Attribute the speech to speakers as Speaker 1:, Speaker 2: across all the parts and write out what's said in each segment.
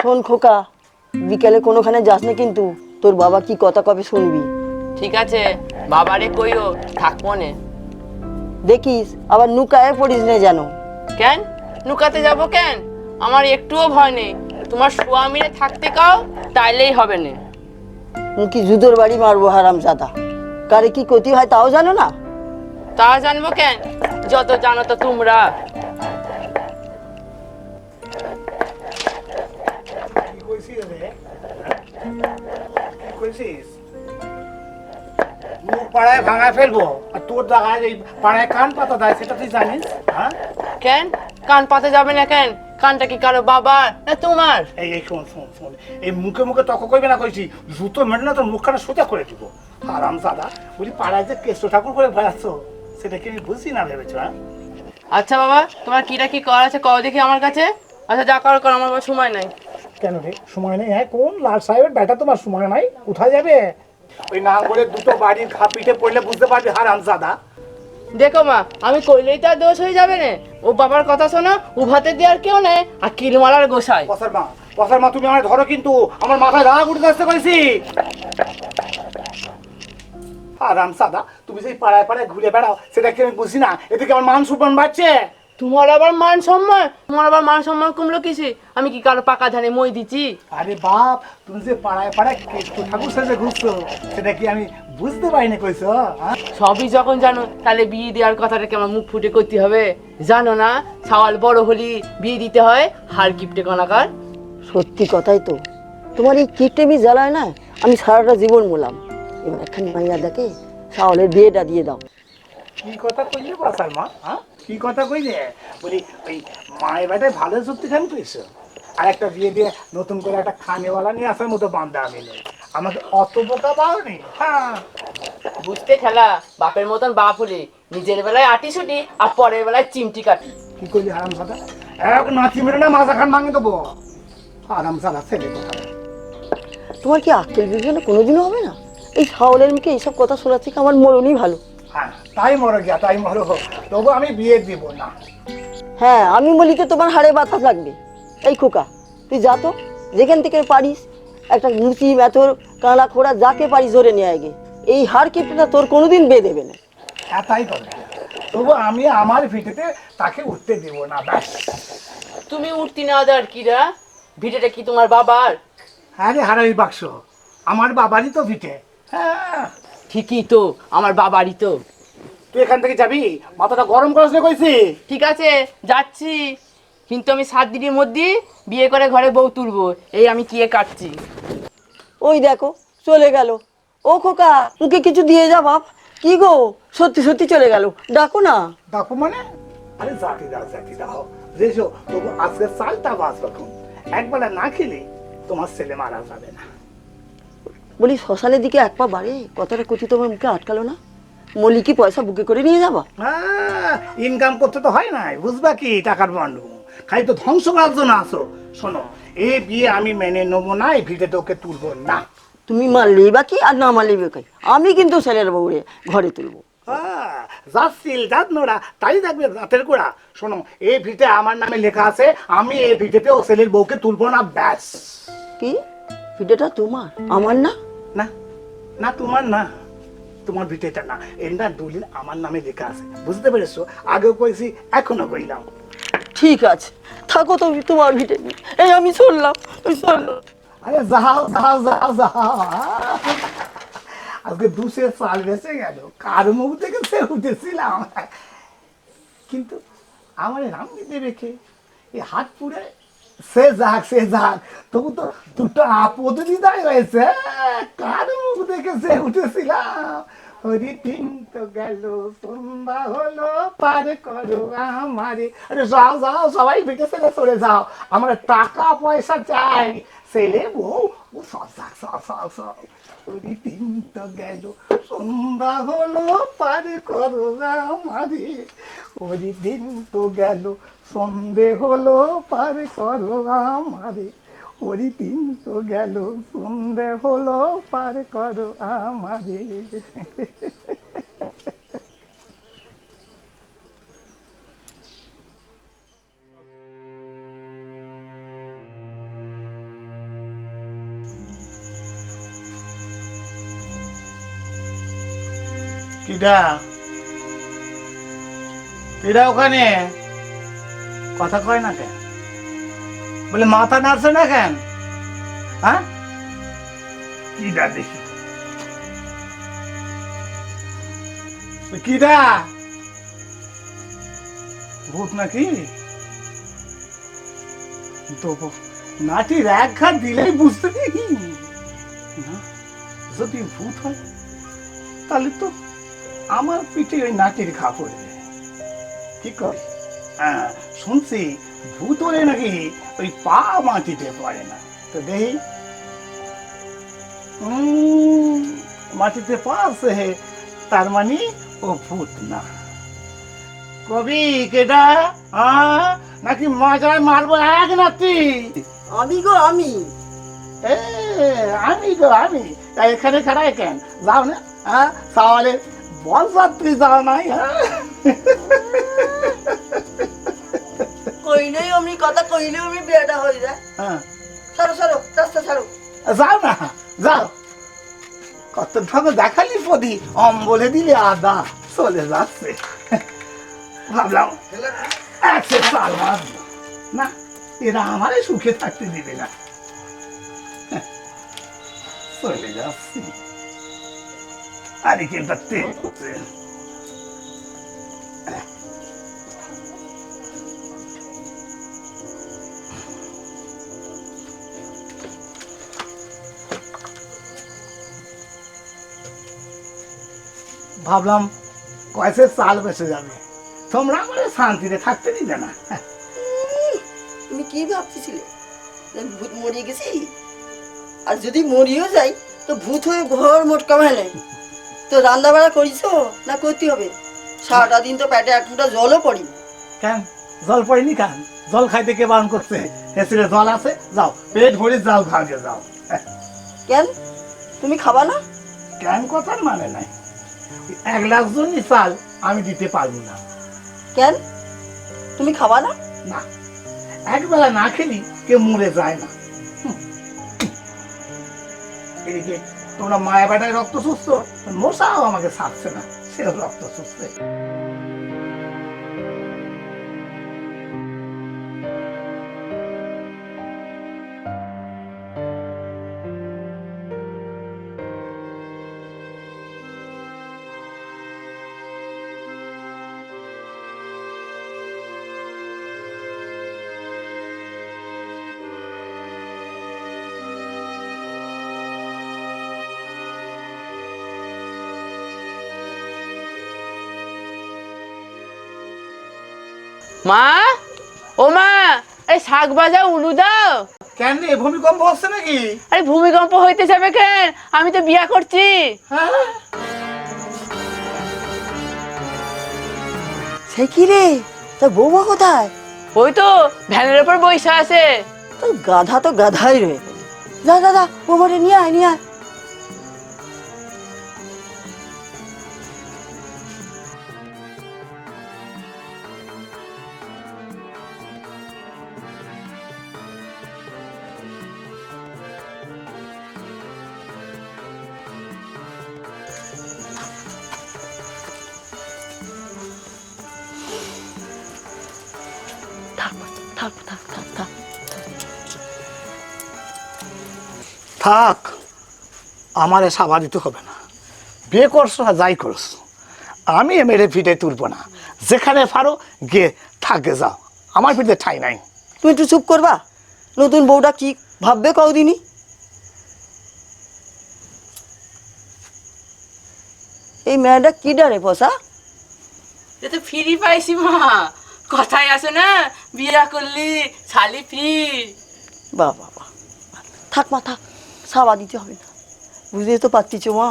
Speaker 1: শোন খোকা, বিকেলে কোনোখানে যাস না কিন্তু, তোর বাবা কি কথা কবে শুনবি।
Speaker 2: ঠিক আছে, বাবারে কইও থাকবো নে।
Speaker 1: দেখিস আবার নুকায় পড়িস না যেন।
Speaker 2: কেন নুকাতে যাব কেন? আমার একটুও ভয় নেই। তোমার স্বামীরে থাকতে কাও, তাইলেই হবে না।
Speaker 1: মুখি জুতোর বাড়ি মারবো হারামজাদা। কারে কি ক্ষতি হয় তাও জানো না?
Speaker 2: তা জানবো কেন, যত জানো তো তোমরা।
Speaker 3: কি কইছিস রে? কি কইছিস? মুখ পাড়ায় ভাঙা ফেলবো আর তোর জায়গায় এই পাড়ায় কান পাতা দেয় সেটা তুই জানিস? হ্যাঁ,
Speaker 2: কেন কান পাতে যাবে না কেন? কানটা কি কারো বাবার না তোমার?
Speaker 3: এই শোন শোন শোন, এই মুখে মুখে তর্ক করবি না কইছি, জুতো মেরে না তোর মুখখানা সোজা করে দিব। আরাম দাদা বলি, পাড়ায় যে কেষ্ট ঠাকুর করে বেড়াচ্ছ সেটা কি আমি বুঝছি না ভেবেছ? হ্যাঁ,
Speaker 2: আচ্ছা বাবা, তোমার কিটা কি করা আছে কও দেখি আমার কাছে। আচ্ছা যা করো করো, আমার বাবা সময় নাই।
Speaker 3: কেন রে সময় নেই? হ্যাঁ, কোন লাল সাহেবের বেটা তোমার সময় নাই? কোথায় যাবে? ওই নাঙ্গলের দুটো বাড়ির ঘা পিঠে পড়লে বুঝতে পারবি হারাম দাদা।
Speaker 2: দেখো মা, আমি কইলেই তার দোষ হয়ে যাবে না। ও বাবার কথা শোনো, উভাতে দেওয়ার কেউ নেই আর কিলমালার গোসাই।
Speaker 3: পসার মা তুমি আমার ধরো, কিন্তু আমার মাথায় রাগ উঠে আসতে পারছি। আরাম সাদা, তুমি সেই পাড়ায় পাড়ায় ঘুরে বেড়াও সেটা কি আমি বুঝি না? এদিকে আমার মান সম্মান বাড়ছে।
Speaker 2: তোমার আবার মান সম্মান? তোমার আবার মান সম্মান কমলো কিসে? আমি কি কারো পাকা ধানে মই দিচ্ছি?
Speaker 3: আরে বাপ, তুমি যে পাড়ায় পাড়ায় কেষ্ট ঠাকুর সাজে ঘুরছো সেটা কি আমি বুঝতে পারিনি কইছো? হ্যাঁ,
Speaker 2: সবই যখন জানো, তাহলে বিয়ে দেওয়ার কথাটা কি আমার মুখ ফুটে করতে হবে? জানো না সাওয়াল বড় হলি বিয়ে দিতে হয় হার কিপটে কনাকার।
Speaker 1: সত্যি কথাই তো, তোমার এই কিটেমি জ্বালায় না আমি সারাটা জীবন মোলাম। এবার একখানি মাইয়া দেখে সাওয়ালের বিয়েটা দিয়ে দাও।
Speaker 3: কি কথা কইলে বাসার মা? হ্যাঁ, কি কথা কইলে? বলি ওই মায়ের বেটায় ভালো যুক্তি খান পেয়েছো, আর একটা বিয়ে দিয়ে নতুন করে একটা খানেওয়ালা নিয়ে আসার মতো বান্ধা আমি নেই। আমাকে অত বোকা পাওনি। হ্যাঁ,
Speaker 2: বুঝতে খেলা, বাপের মতন বাপ হলে নিজের বেলায় আটি ছুটি আর পরের বেলায় চিমটি কাটি।
Speaker 3: কি করলি হারাম সাদা? এক নাচি মেরে না মাথা খান ভাঙে দেবো। হারাম সাদা ছেলে কথা।
Speaker 1: তোমার কি আক্কেল বিবেচনা কোনোদিনও হবে না? এই সাওয়ালের মুখে এইসব কথা শোনার থেকে আমার মরণই ভালো।
Speaker 3: হ্যাঁ, তাই মরো গিয়া, তাই মরো। তবু আমি বিয়ে দিব না।
Speaker 1: হ্যাঁ, আমি বলি তো তোমার হাড়ে ব্যথা থাকবে। এই খোকা, তুই যা তো, যেখান থেকে পারিস একটা মুচি মেথর কাঁড়া খোড়া যাকে পারিস ধরে নিয়ে আগে। এই হাড় কিপটা তোর কোনোদিন বেয়ে দেবে না।
Speaker 3: হ্যাঁ, তাই করবে। তবু আমি আমার ভিটেতে তাকে উঠতে দিব না, ব্যাস।
Speaker 2: তুমি উঠতি না দেওয়ার কিরা? ভিটেটা কি তোমার বাবার?
Speaker 3: হ্যাঁ রে হারাই বাক্স, আমার বাবারই তো ভিটে। হ্যাঁ,
Speaker 2: ঠিকই তো, আমার বাবারই তো।
Speaker 3: তুই এখান থেকে যাবি? মাথাটা গরম করিস না কইছি।
Speaker 2: ঠিক আছে যাচ্ছি, কিন্তু আমি 7 দিনের মধ্যে বিয়ে করে ঘরে বউ তুলবো। এই আমি কিয়ে কাটছি।
Speaker 1: ওই দেখো চলে গেল। ও খোকা, মুখে কিছু দিয়ে যা বাপ। কি গো, সত্যি সত্যি চলে গেল, ডাকো না।
Speaker 3: ডাকু মানে? আরে জাতি দাও রেশো, তবু আজকে চালটা বাস রাখুন। একবেলা না খেলে তোমার ছেলে মারা যাবে না।
Speaker 1: বলি শ্মশানের দিকে এক পা বাড়ে, কথাটা কচি তোমার মুখে আটকালো না? মলি কি পয়সা বুকে করে নিয়ে যাবা?
Speaker 3: হ্যাঁ, ইনকাম করতে তো হয় নাই, বুঝবা কি টাকার বন্ড? খালি তো ধ্বংস করার জন্য আসো। শোনো, এই বিয়ে আমি মেনে নেবো না, এই ভিড়ে তোকে তুলবো না।
Speaker 1: তুমি মারলেই বা কি আর না মারলেই বা কি, আমি কিন্তু ছেলের বউরে ঘরে তুলবো।
Speaker 3: হ্যাঁ, যাচ্ছিল যাত নোরা তাই দেখবে রাতের গোড়া। শোনো, এই ভিটে আমার নামে লেখা আছে, আমি এই ভিটেতে ও ছেলের বউকে তুলবো না, ব্যাস।
Speaker 1: কি, ভিডিওটা তোমার আমার না?
Speaker 3: না না, তোমার না, তোমার ভিটেটা না, এটা দলিল আমার নামে লেখা আছে, বুঝতে পেরেছো? আগেও কইছি, এখনো কইলাম।
Speaker 1: ঠিক আছে, থাকো তুমি তোমার ভিটে নিয়ে। এই আমি চললাম, চললাম।
Speaker 3: আরে যাও যাও যাও যাও। আজকে দুশে চাল বেঁচে গেল, কার মুখ থেকে সে উঠেছিলাম। কিন্তু আমার রামদিতে রেখে এই হাত পুড়ে সে যাক, তবু তো দুটো আপদ বিদায় হয়েছে। কার মুখ দেখে সে উঠেছিলাম। হরি দিন তো গেল, সন্ধ্যা হলো, পার করো আমারে। আরে যাও যাও, সবাই বেঁচে ছেলে চলে যাও, আমার টাকা পয়সা চাই। ছেলে বউ ও সব যাক, সব। হরি দিন তো গেল, সন্ধ্যা হলো, পার করো আমারে। ওই দিন তো গেল, সন্ধে হলো, পার করো আমারে। ওই দিন তো গেল, সন্ধে হলো, পার করো আমারে। কিডা কিডা ওখানে কথা কয় না কেন? বলে মাথা নাড়ছে না কেন? হ্যাঁ, কিডা দেখি কিডা? ভূত নাকি? তো নাটির এক ঘাট দিলেই বুঝতে দেখি না, যদি ভূত হয় তাহলে তো আমার পিঠে ওই নাটির ঘা পড়বে। কি করি? হ্যাঁ, শুনছি ভূত হলে নাকি ওই পা মাটিতে পড়ে না। তো দেখি, মাটিতে পা আছে, তার মানে ও ভূত না। কবি কেডা? নাকি মাজায় মারবো এক নাতি?
Speaker 1: আমি গো আমি।
Speaker 3: আমি গো আমি। তাই এখানে খাড়ায় কেন? যাও না, হ্যাঁ, তাহলে বল যাত্রী যাও নাই?
Speaker 1: কইলেই অমনি কথা, কইলেই অমনি বিয়েটা হয়ে যায়।
Speaker 3: হ্যাঁ,
Speaker 1: ছাড়ো ছাড়ো, রাস্তা ছাড়ো।
Speaker 3: যাও না, যাও। কত ঢঙ্গ দেখালি পদি, বলে দিলে আদা চলে যাচ্ছে। ভাবলাম একশো চাল মারব না, এরা আমারে সুখে থাকতে দিবে না। চলে যাচ্ছি। আরে কে দেখতে ভাবলাম কয়েছে চাল বেসে যাবে, তোমরা আমার শান্তিতে থাকতে দিবে না।
Speaker 1: তুমি কি ভাবতেছিলে যে আমি ভূত মরিয়ে গেছি? আর যদি মরিয়েও যাই তো ভূত হয়ে ঘর মোটকা মেলে। তো রান্না বাড়া করিছো না করতে হবে? সারাটা দিন তো পেটে এক ফুটা জলও পড়ি।
Speaker 3: কেন জল পড়েনি? কেন জল খাইতে কে বারণ করছে? হেসিরে জল আছে, যাও পেট ভরে যাও, ঘাগে যাও।
Speaker 1: কেন তুমি খাবা না?
Speaker 3: কেন কথার মানে নাই, এক লাখ জনই চাল আমি দিতে পারবো না।
Speaker 1: কেন তুমি খাবা না?
Speaker 3: না, একবেলা না খেলি কেউ মরে যায় না। এদিকে তোমরা মায়া বেটায় রক্ত সুস্থ, মশাও আমাকে ছাড়ছে না, সেও রক্ত সুস্থ।
Speaker 2: মা, ও মা, এই শাক ভাজা উলু দাও।
Speaker 3: কেন রে, ভূমিকম্প হচ্ছে নাকি?
Speaker 2: আরে ভূমিকম্প হইতে যাবে কেন? আমি তো বিয়া করছি।
Speaker 3: হ্যাঁ,
Speaker 1: সে কি রে, তা বৌমা কোথায়?
Speaker 2: ওই তো ভ্যানের উপর বইসা আছে।
Speaker 1: তো গাধা তো গাধাই রয়ে। যা যা যা, বৌমারে নিয়ে আয়, নিয়ে আয়। থাক থাক থাক থাক থাক।
Speaker 3: থাক, আমারে সাবা দিতে হবে না। বিয়ে করছো আর যাই করছো, আমি মেরে ফিটে তুলবো না। যেখানে পারো গিয়ে থাকে যাও, আমার পিঠে ঠাই নাই।
Speaker 1: তুমি একটু চুপ করবা? নতুন বউটা কি ভাববে কদিনই? এই মেয়েটা কি ডারে পসা?
Speaker 2: এ তো ফ্রি পাইছি মা, কথাই আছে না, বিয়া করলি শালি ফ্রি।
Speaker 1: বাহ বাহ বাহ, থাক মা থাক, সাবা দিতে হবে না। বুঝতে তো পারতিস মা,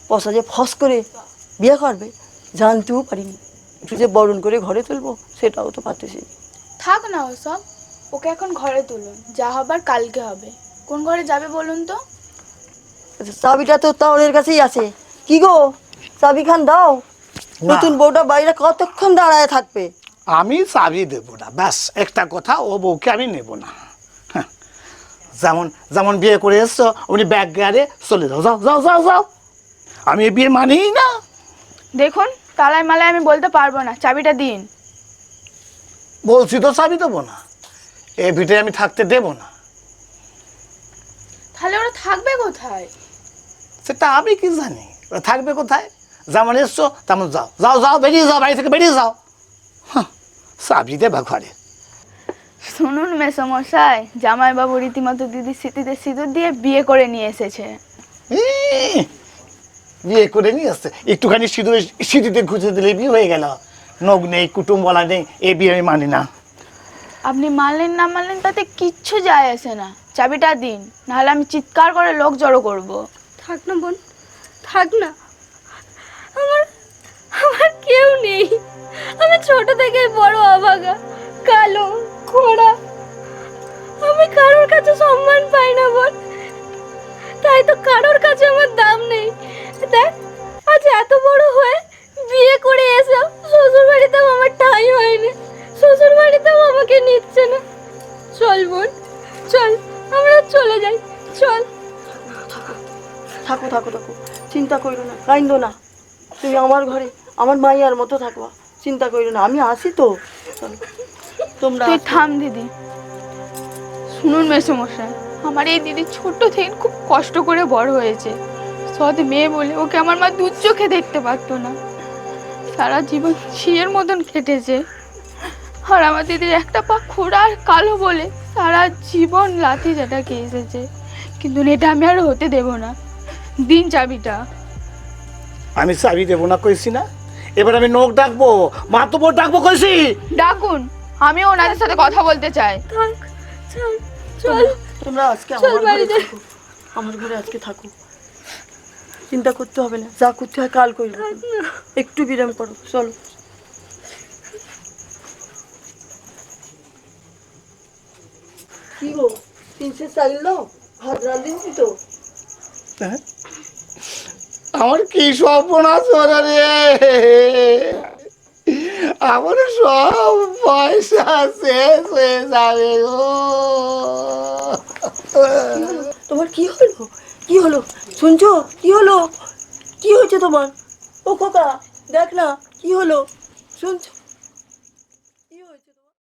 Speaker 1: পসা যে ফস করে বিয়ে করবে জানতেও পারিনি। একটু যে বরণ করে ঘরে তুলবো সেটাও তো পারতেছি।
Speaker 4: থাক না ওসব, ওকে এখন ঘরে তুলুন, যা হবার কালকে হবে। কোন ঘরে যাবে বলুন তো?
Speaker 1: চাবিটা তো তাওরের কাছেই আছে। কি গো, চাবি খান দাও। নতুন বউটা বাইরে কতক্ষণ দাঁড়ায় থাকবে?
Speaker 3: আমি চাবি দেবো না, ব্যাস একটা কথা, ও বউকে আমি নেব না। হ্যাঁ, যেমন যেমন বিয়ে করে এসছো উনি ব্যাগ গাড়ে চলে যাও, যাও যাও যাও যাও। আমি বিয়ে মানিই না।
Speaker 4: দেখুন তালায় মালায় আমি বলতে পারবো না, চাবিটা দিন।
Speaker 3: বলছি তো চাবি দেবো না, এ ভিটে আমি থাকতে দেবো না।
Speaker 4: তাহলে ওরা থাকবে কোথায়?
Speaker 3: সেটা আমি কি জানি ওরা থাকবে কোথায়। যেমন এসছো তেমন যাও, যাও যাও, বেরিয়ে যাও, বাড়ি থেকে বেরিয়ে যাও। চাবি দেবা ঘরে।
Speaker 4: শুনুন মেসোমশাই, জামাইবাবু রীতিমতো দিদির স্মৃতিতে সিঁদুর দিয়ে বিয়ে করে নিয়ে এসেছে।
Speaker 3: বিয়ে করে নিয়ে আসছে, একটুখানি সিঁদুরে স্মৃতিতে ঘুষে দিলে বিয়ে হয়ে গেল। নখ নেই, কুটুম বলা নেই, এ বিয়ে আমি মানি না।
Speaker 4: আপনি মানলেন না মানলেন তাতে কিচ্ছু যায় আসে না, চাবিটা দিন, নাহলে আমি চিৎকার করে লোক জড়ো করব।
Speaker 5: থাক না বোন, থাক না। আমার আমার কেউ নেই। আমি ছোট থেকে বড় অভাগা, কালো, খোড়া। আমি কারোর কাছে সম্মান পাই না বোন, তাই তো কারোর কাছে আমার দাম নেই। দেখ, আজ এত বড় হয়ে বিয়ে করে এসে শ্বশুর বাড়িতেও আমার ঠাঁই হয়নি, শ্বশুর বাড়িতেও আমাকে নিচ্ছে না। চল বোন, চল, আমরা চলে যাই, চল।
Speaker 1: থাকো থাকো থাকো, চিন্তা করো না, কাইন্দো না। তুমি আমার ঘরে আমার মাইয়ার মতো থাকবা, চিন্তা করো না, আমি আসি তো। চলো, তোমরা
Speaker 4: তুই
Speaker 1: আসো।
Speaker 4: থাম দিদি। শুনুন মেসোমশাই, আমার এই দিদি ছোট্ট থেকে খুব কষ্ট করে বড় হয়েছে। সৎ মেয়ে বলে ওকে আমার মা দু চোখে দেখতে পারতো না, সারা জীবন ঝিয়ের মতন কেটেছে। আর আমার দিদির একটা পা খোড়া আর কালো বলে সারা জীবন লাথি চাটা খেয়ে এসেছে। কিন্তু এটা আমি আর হতে দেব না। দিন চাবিটা।
Speaker 3: আমি চাবি দেবো না কইছি না, এবার আমি নখ ডাকবো, মাতবর ডাকবো কইছি।
Speaker 4: ডাকুন, আমিও ওনাদের সাথে কথা বলতে চাই।
Speaker 5: থাক, চল, চল।
Speaker 1: তোমরা আজকে
Speaker 5: চল
Speaker 1: আমার ঘরে
Speaker 5: বাড়িতে।
Speaker 1: থাকো, আমার ঘরে আজকে থাকো, চিন্তা করতে হবে না, যা করতে হয় কাল করবে। একটু বিরাম করো, চলো। কি গো, তিনশে চাইল ভাত রাঁধিনি তো?
Speaker 3: হ্যাঁ? আমার কি সর্বনাশ হলো রে, আমার সব পয়সা শেষ হয়ে যাবে গো।
Speaker 1: তোমার কি হলো? কি হলো শুনছো? কি হলো? কি হয়েছে তোমার? ও খোকা, দেখ না কি হলো, শুনছো?